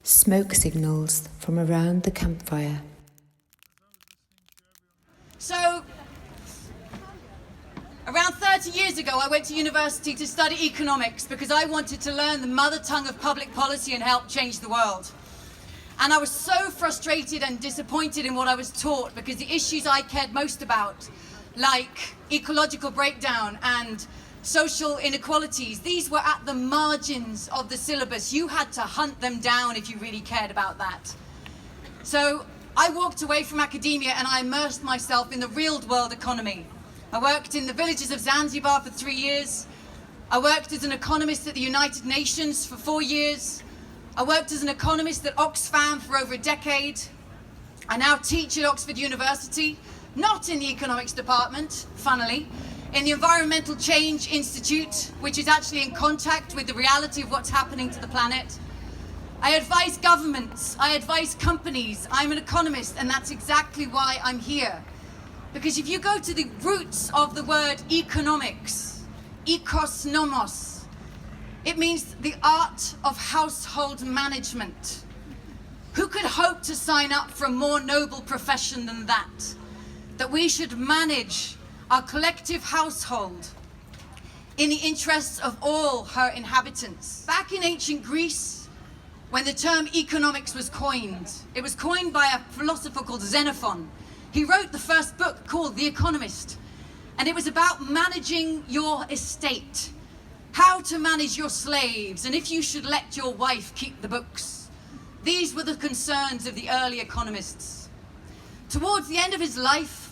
Smoke signals from around the campfire. So, around 30 years ago, I went to university to study economics because I wanted to learn the mother tongue of public policy and help change the world. And I was so frustrated and disappointed in what I was taught because the issues I cared most about, like ecological breakdown and social inequalities, these were at the margins of the syllabus. You had to hunt them down if you really cared about that. So I walked away from academia and I immersed myself in the real world economy. I worked in the villages of Zanzibar for 3 years. I worked as an economist at the United Nations for 4 years. I worked as an economist at Oxfam for over a decade. I now teach at Oxford University, not in the economics department, funnily, in the Environmental Change Institute, which is actually in contact with the reality of what's happening to the planet. I advise governments, I advise companies, I'm an economist, and that's exactly why I'm here. Because if you go to the roots of the word economics, ekos nomos, it means the art of household management. Who could hope to sign up for a more noble profession than that? That we should manage our collective household in the interests of all her inhabitants. Back in ancient Greece, when the term economics was coined, it was coined by a philosopher called Xenophon. He wrote the first book called The Economist, and it was about managing your estate, how to manage your slaves, and if you should let your wife keep the books. These were the concerns of the early economists. Towards the end of his life,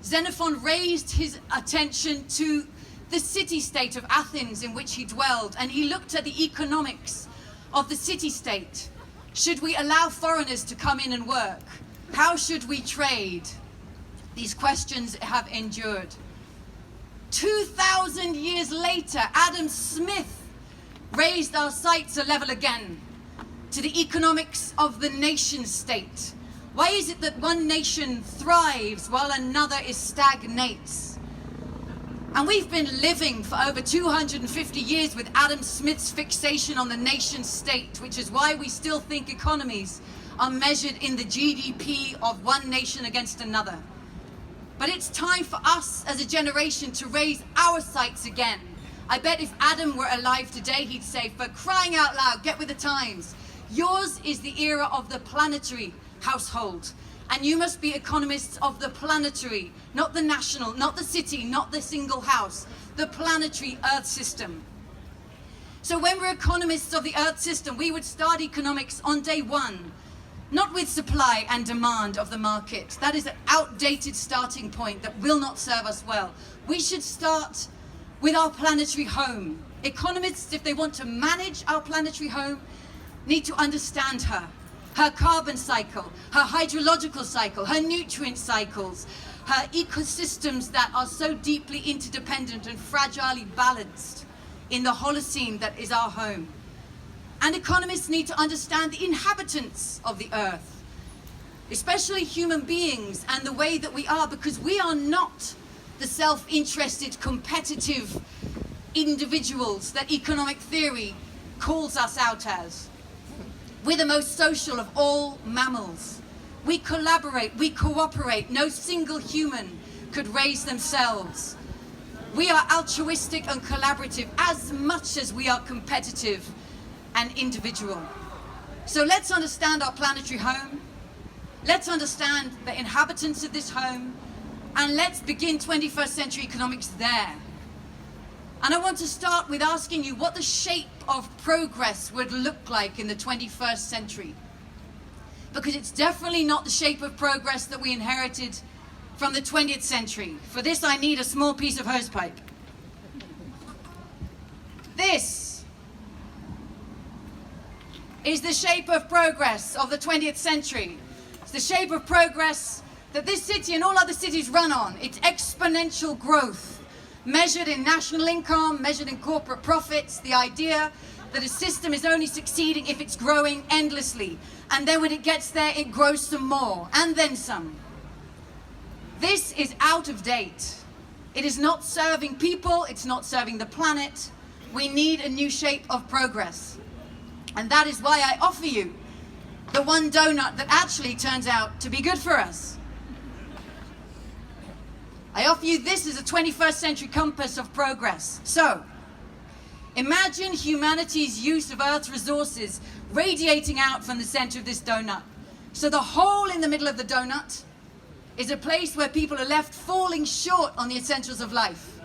Xenophon raised his attention to the city-state of Athens in which he dwelled, and he looked at the economics of the city-state. Should we allow foreigners to come in and work? How should we trade? These questions have endured. 2,000 years later, Adam Smith raised our sights a level again to the economics of the nation state. Why is it that one nation thrives while another stagnates? And we've been living for over 250 years with Adam Smith's fixation on the nation state, which is why we still think economies are measured in the GDP of one nation against another. But it's time for us as a generation to raise our sights again. I bet if Adam were alive today, he'd say, for crying out loud, get with the times. Yours is the era of the planetary household. And you must be economists of the planetary, not the national, not the city, not the single house, the planetary Earth system. So when we're economists of the Earth system, we would start economics on day one, not with supply and demand of the market. That is an outdated starting point that will not serve us well. We should start with our planetary home. Economists, if they want to manage our planetary home, need to understand her carbon cycle, her hydrological cycle, her nutrient cycles, her ecosystems that are so deeply interdependent and fragilely balanced in the Holocene that is our home. And economists need to understand the inhabitants of the earth, especially human beings and the way that we are, because we are not the self-interested, competitive individuals that economic theory calls us out as. We're the most social of all mammals. We collaborate, we cooperate. No single human could raise themselves. We are altruistic and collaborative as much as we are competitive and individual. So let's understand our planetary home. Let's understand the inhabitants of this home, and let's begin 21st century economics there. And I want to start with asking you what the shape of progress would look like in the 21st century. Because it's definitely not the shape of progress that we inherited from the 20th century. For this, I need a small piece of hosepipe. This is the shape of progress of the 20th century. It's the shape of progress that this city and all other cities run on. It's exponential growth, measured in national income, measured in corporate profits, the idea that a system is only succeeding if it's growing endlessly. And then when it gets there, it grows some more, and then some. This is out of date. It is not serving people, it's not serving the planet. We need a new shape of progress. And that is why I offer you The one donut that actually turns out to be good for us. I offer you this as a 21st century compass of progress. So, imagine humanity's use of Earth's resources radiating out from the center of this donut. So the hole in the middle of the donut is a place where people are left falling short on the essentials of life.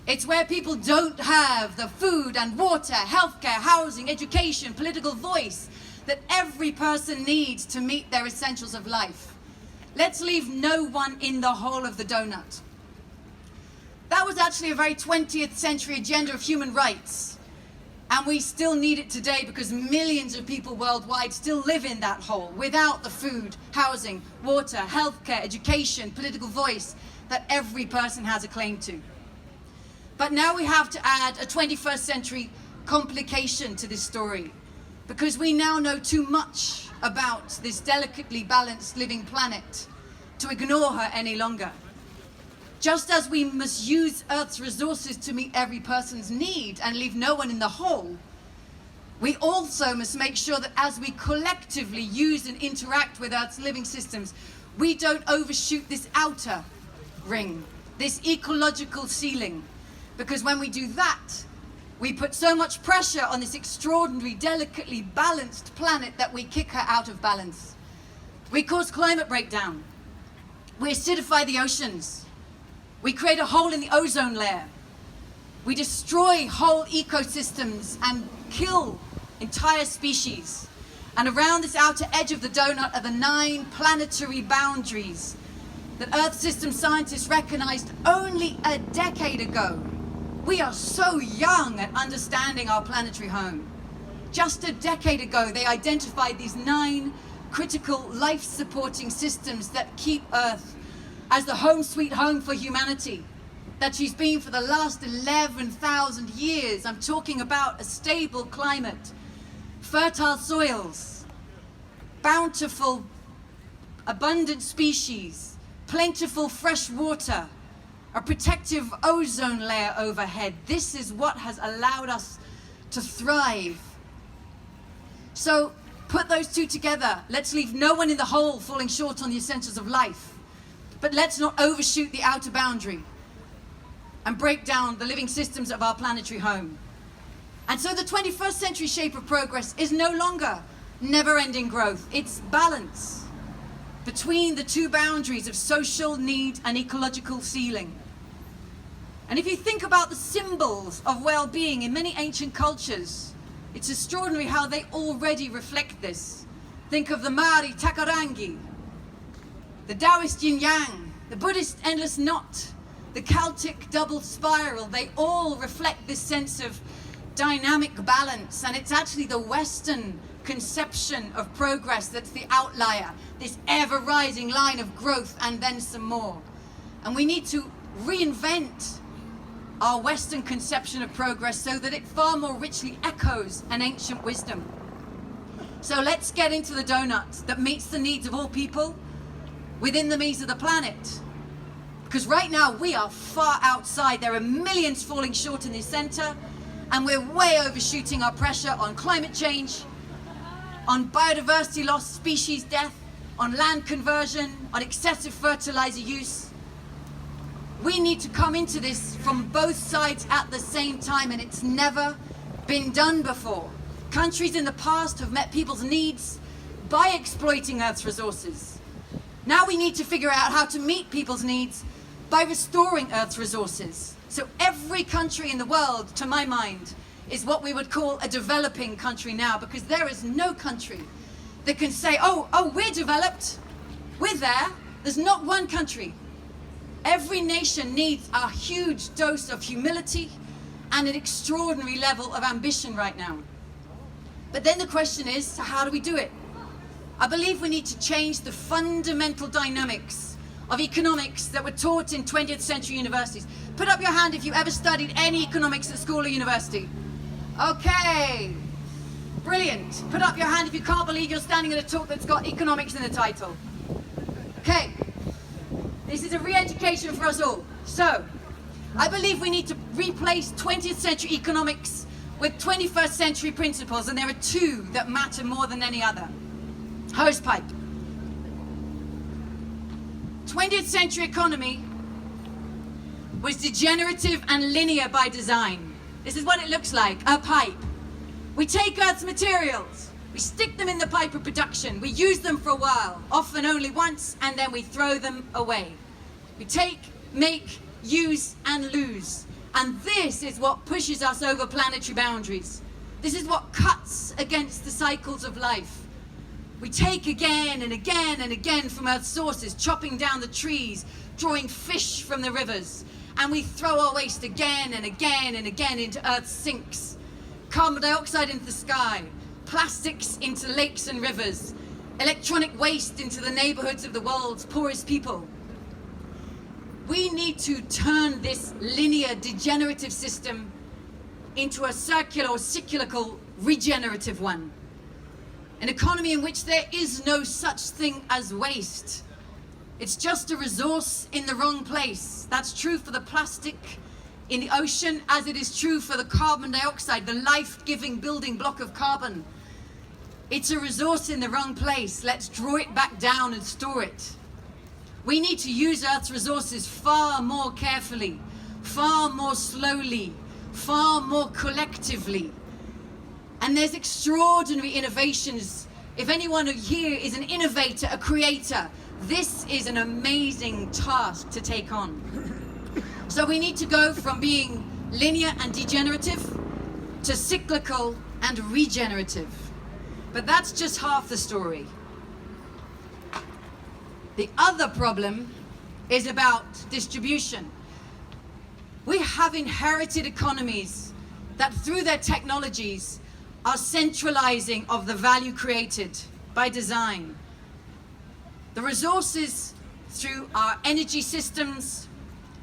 It's where people don't have the food and water, healthcare, housing, education, political voice that every person needs to meet their essentials of life. Let's leave no one in the hole of the donut. That was actually a very 20th century agenda of human rights. And we still need it today because millions of people worldwide still live in that hole without the food, housing, water, healthcare, education, political voice that every person has a claim to. But now we have to add a 21st century complication to this story because we now know too much about this delicately balanced living planet to ignore her any longer. Just as we must use Earth's resources to meet every person's need and leave no one in the hole, we also must make sure that as we collectively use and interact with Earth's living systems, we don't overshoot this outer ring, this ecological ceiling. Because when we do that, we put so much pressure on this extraordinary, delicately balanced planet that we kick her out of balance. We cause climate breakdown. We acidify the oceans. We create a hole in the ozone layer. We destroy whole ecosystems and kill entire species. And around this outer edge of the donut are the 9 planetary boundaries that Earth system scientists recognized only a decade ago. We are so young at understanding our planetary home. Just a decade ago, they identified these 9 critical life-supporting systems that keep Earth as the home sweet home for humanity that she's been for the last 11,000 years. I'm talking about a stable climate, fertile soils, bountiful, abundant species, plentiful fresh water, a protective ozone layer overhead. This is what has allowed us to thrive. So put those two together. Let's leave no one in the hole falling short on the essentials of life. But let's not overshoot the outer boundary and break down the living systems of our planetary home. And so the 21st century shape of progress is no longer never-ending growth. It's balance between the two boundaries of social need and ecological ceiling. And if you think about the symbols of well-being in many ancient cultures, it's extraordinary how they already reflect this. Think of the Mari Takarangi, the Taoist yin-yang, the Buddhist endless knot, the Celtic double spiral. They all reflect this sense of dynamic balance, and it's actually the Western conception of progress that's the outlier, this ever-rising line of growth and then some more. And we need to reinvent our Western conception of progress so that it far more richly echoes an ancient wisdom. So let's get into the donut that meets the needs of all people within the means of the planet. Because right now we are far outside. There are millions falling short in the center, and we're way overshooting our pressure on climate change, on biodiversity loss, species death, on land conversion, on excessive fertilizer use. We need to come into this from both sides at the same time, and it's never been done before. Countries in the past have met people's needs by exploiting Earth's resources. Now we need to figure out how to meet people's needs by restoring Earth's resources. So every country in the world, to my mind, is what we would call a developing country now, because there is no country that can say, oh, we're developed, we're there. There's not one country. Every nation needs a huge dose of humility and an extraordinary level of ambition right now. But then the question is, so how do we do it? I believe we need to change the fundamental dynamics of economics that were taught in 20th century universities. Put up your hand if you ever studied any economics at school or university. Okay, brilliant. Put up your hand if you can't believe you're standing at a talk that's got economics in the title. Okay, this is a re-education for us all. So, I believe we need to replace 20th century economics with 21st century principles, and there are 2 that matter more than any other. Hosepipe. 20th century economy was degenerative and linear by design. This is what it looks like, a pipe. We take Earth's materials, we stick them in the pipe of production, we use them for a while, often only once, and then we throw them away. We take, make, use, and lose. And this is what pushes us over planetary boundaries. This is what cuts against the cycles of life. We take again and again and again from Earth's sources, chopping down the trees, drawing fish from the rivers, and we throw our waste again and again and again into Earth's sinks. Carbon dioxide into the sky, plastics into lakes and rivers, electronic waste into the neighborhoods of the world's poorest people. We need to turn this linear degenerative system into a circular or cyclical regenerative one. An economy in which there is no such thing as waste. It's just a resource in the wrong place. That's true for the plastic in the ocean as it is true for the carbon dioxide, the life-giving building block of carbon. It's a resource in the wrong place. Let's draw it back down and store it. We need to use Earth's resources far more carefully, far more slowly, far more collectively. And there's extraordinary innovations. If anyone here is an innovator, a creator, this is an amazing task to take on. So we need to go from being linear and degenerative to cyclical and regenerative. But that's just half the story. The other problem is about distribution. We have inherited economies that through their technologies are centralizing of the value created by design. The resources through our energy systems,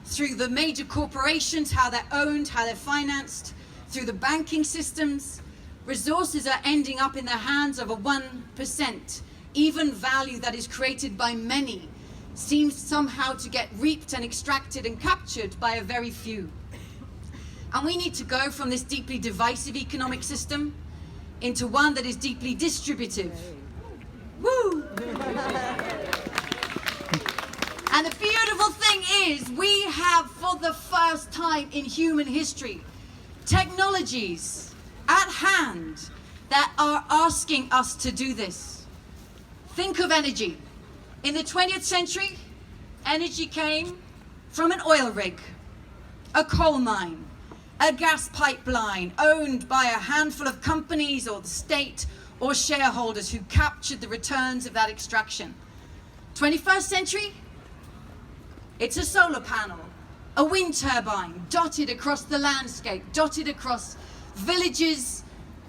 through the major corporations, how they're owned, how they're financed, through the banking systems, resources are ending up in the hands of a 1%. Even value that is created by many seems somehow to get reaped and extracted and captured by a very few. And we need to go from this deeply divisive economic system into one that is deeply distributive. Woo! And the beautiful thing is, we have, for the first time in human history, technologies at hand that are asking us to do this. Think of energy. In the 20th century, energy came from an oil rig, a coal mine, a gas pipeline owned by a handful of companies or the state or shareholders who captured the returns of that extraction. 21st century, it's a solar panel, a wind turbine dotted across the landscape, dotted across villages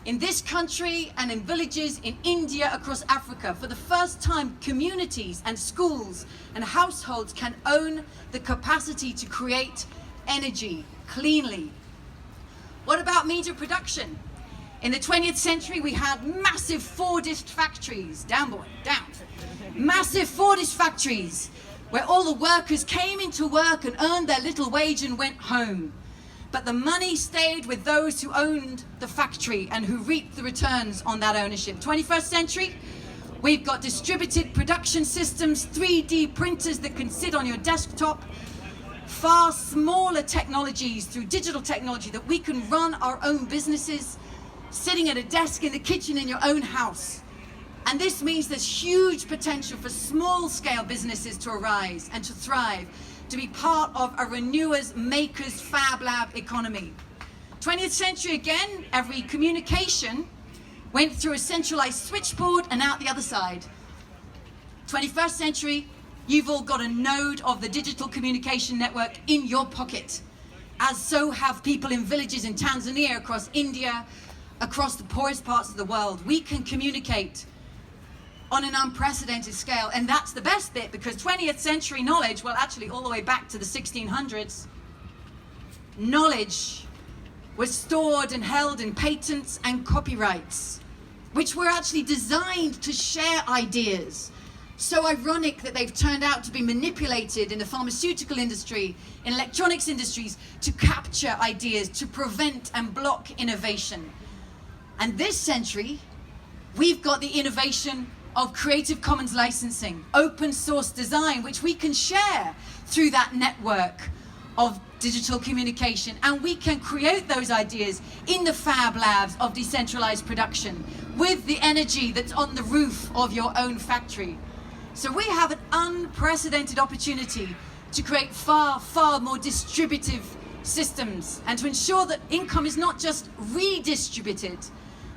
in this country and in villages in India, across Africa. For the first time, communities and schools and households can own the capacity to create energy cleanly. What about media production? In the 20th century, we had massive Fordist factories, down boy, down. Massive Fordist factories where all the workers came into work and earned their little wage and went home. But the money stayed with those who owned the factory and who reaped the returns on that ownership. 21st century, we've got distributed production systems, 3D printers that can sit on your desktop, far smaller technologies through digital technology that we can run our own businesses, sitting at a desk in the kitchen in your own house. And this means there's huge potential for small-scale businesses to arise and to thrive, to be part of a renewers, makers, fab lab economy. 20th century again, every communication went through a centralized switchboard and out the other side. 21st century, you've all got a node of the digital communication network in your pocket, as so have people in villages in Tanzania, across India, across the poorest parts of the world. We can communicate on an unprecedented scale, and that's the best bit, because 20th century knowledge, well, actually all the way back to the 1600s, knowledge was stored and held in patents and copyrights, which were actually designed to share ideas. So ironic that they've turned out to be manipulated in the pharmaceutical industry, in electronics industries, to capture ideas, to prevent and block innovation. And this century, we've got the innovation of Creative Commons licensing, open source design, which we can share through that network of digital communication, and we can create those ideas in the fab labs of decentralized production with the energy that's on the roof of your own factory. So we have an unprecedented opportunity to create far, far more distributive systems and to ensure that income is not just redistributed,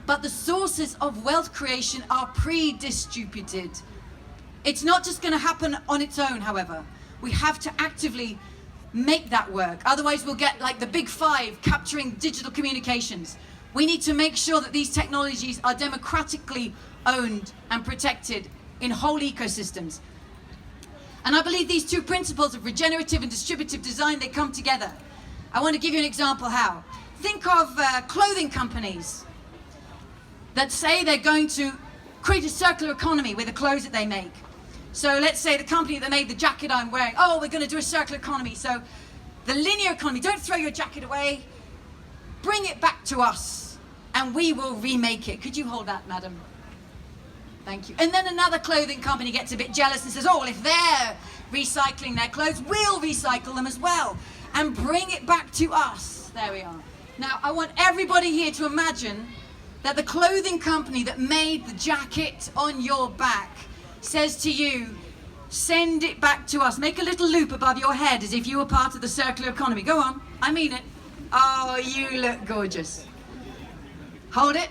but the sources of wealth creation are pre-distributed. It's not just going to happen on its own, however. We have to actively make that work. Otherwise we'll get like the big five capturing digital communications. We need to make sure that these technologies are democratically owned and protected in whole ecosystems. And I believe these two principles of regenerative and distributive design, they come together. I want to give you an example how. Think of clothing companies that say they're going to create a circular economy with the clothes that they make. So let's say the company that made the jacket I'm wearing, oh, we're going to do a circular economy. So the linear economy, don't throw your jacket away, bring it back to us and we will remake it. Could you hold that, madam? Thank you. And then another clothing company gets a bit jealous and says, oh, well, if they're recycling their clothes, we'll recycle them as well and bring it back to us. There we are. Now, I want everybody here to imagine that the clothing company that made the jacket on your back says to you, send it back to us. Make a little loop above your head as if you were part of the circular economy. Go on, I mean it. Oh, you look gorgeous. Hold it.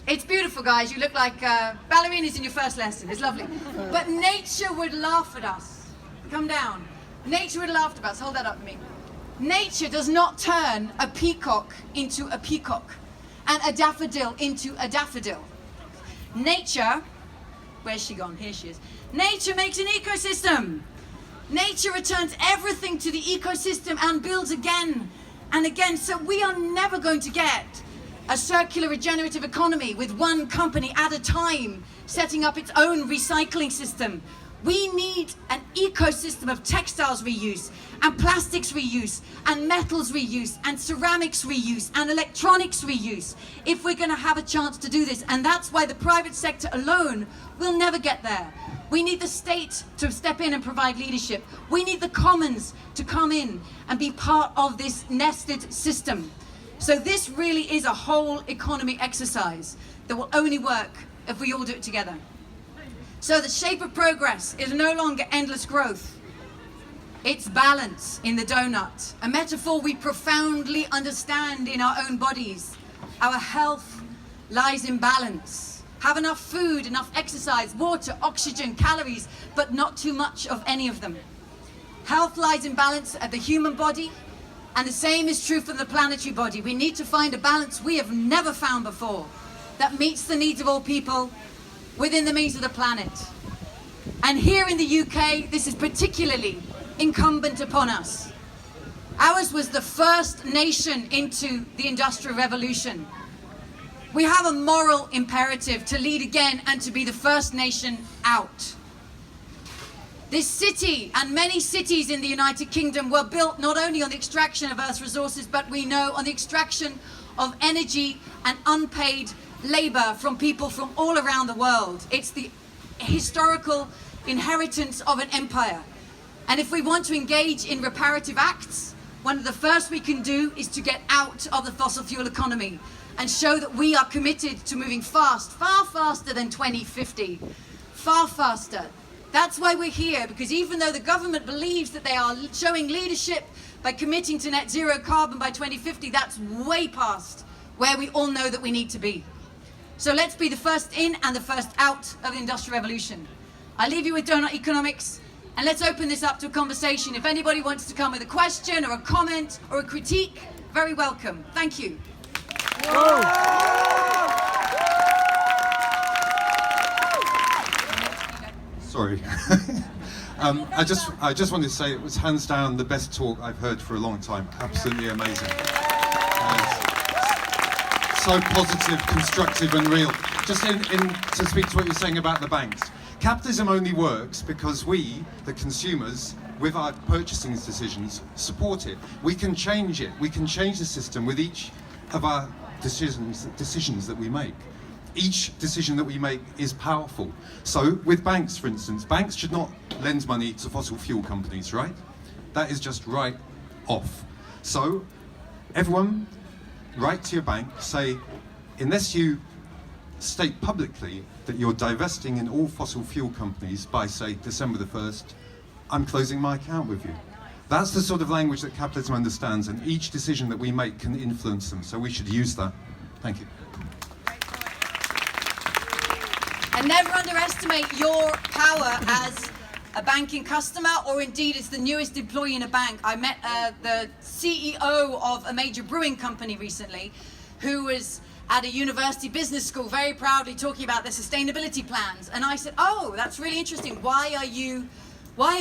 It's beautiful, guys. You look like ballerinas in your first lesson. It's lovely. But nature would laugh at us. Come down. Nature would laugh at us. Hold that up for me. Nature does not turn a peacock into a peacock and a daffodil into a daffodil. Nature, where's she gone? Here she is. Nature makes an ecosystem. Nature returns everything to the ecosystem and builds again and again. So we are never going to get a circular regenerative economy with one company at a time setting up its own recycling system. We need an ecosystem of textiles reuse and plastics reuse and metals reuse and ceramics reuse and electronics reuse if we're going to have a chance to do this. And that's why the private sector alone will never get there. We need the state to step in and provide leadership. We need the commons to come in and be part of this nested system. So this really is a whole economy exercise that will only work if we all do it together. So the shape of progress is no longer endless growth. It's balance in the donut, a metaphor we profoundly understand in our own bodies. Our health lies in balance. Have enough food, enough exercise, water, oxygen, calories, but not too much of any of them. Health lies in balance at the human body, and the same is true for the planetary body. We need to find a balance we have never found before that meets the needs of all people within the means of the planet. And here in the UK, this is particularly incumbent upon us. Ours was the first nation into the Industrial Revolution. We have a moral imperative to lead again and to be the first nation out. This city and many cities in the United Kingdom were built not only on the extraction of Earth's resources, but we know on the extraction of energy and unpaid labor from people from all around the world. It's the historical inheritance of an empire. And if we want to engage in reparative acts, one of the first we can do is to get out of the fossil fuel economy and show that we are committed to moving fast, far faster than 2050, far faster. That's why we're here, because even though the government believes that they are showing leadership by committing to net zero carbon by 2050, that's way past where we all know that we need to be. So let's be the first in and the first out of the Industrial Revolution. I leave you with Doughnut Economics, and let's open this up to a conversation. If anybody wants to come with a question or a comment or a critique, very welcome. Thank you. Sorry. I just wanted to say it was hands down the best talk I've heard for a long time. Absolutely amazing. So positive, constructive and real. Just to speak to what you're saying about the banks. Capitalism only works because we, the consumers, with our purchasing decisions, support it. We can change it. We can change the system with each of our decisions that we make. each decision that we make is powerful. So with banks, for instance, banks should not lend money to fossil fuel companies, right? That is just right off. So everyone, write to your bank, say, unless you state publicly that you're divesting in all fossil fuel companies by, say, December the 1st, I'm closing my account with you. That's the sort of language that capitalism understands, and each decision that we make can influence them, so we should use that. Thank you. And never underestimate your power as a banking customer, or indeed as the newest employee in a bank. I met the CEO of a major brewing company recently, who was at a university business school very proudly talking about their sustainability plans. And I said, oh, that's really interesting. Why have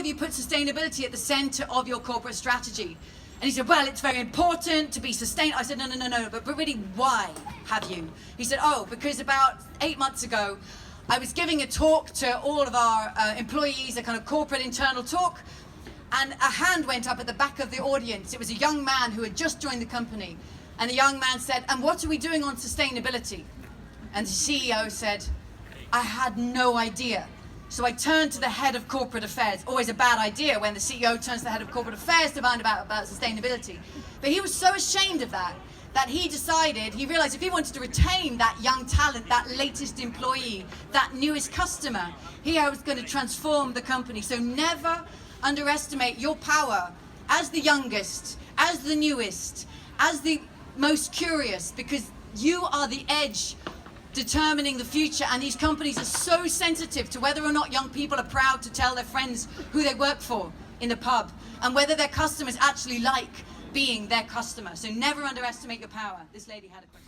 you put sustainability at the center of your corporate strategy? And he said, well, it's very important to be sustainable. I said, no, but really, why have you? He said, oh, because about 8 months ago, I was giving a talk to all of our employees, a kind of corporate internal talk, and a hand went up at the back of the audience. It was a young man who had just joined the company. And the young man said, and what are we doing on sustainability? And the CEO said, I had no idea. So I turned to the head of corporate affairs. Always a bad idea when the CEO turns to the head of corporate affairs to find about sustainability. But he was so ashamed of that he realized if he wanted to retain that young talent, that latest employee, that newest customer, he was going to transform the company. So never underestimate your power as the youngest, as the newest, as the most curious, because you are the edge determining the future, and these companies are so sensitive to whether or not young people are proud to tell their friends who they work for in the pub, and whether their customers actually like being their customer. So never underestimate your power. This lady had a question.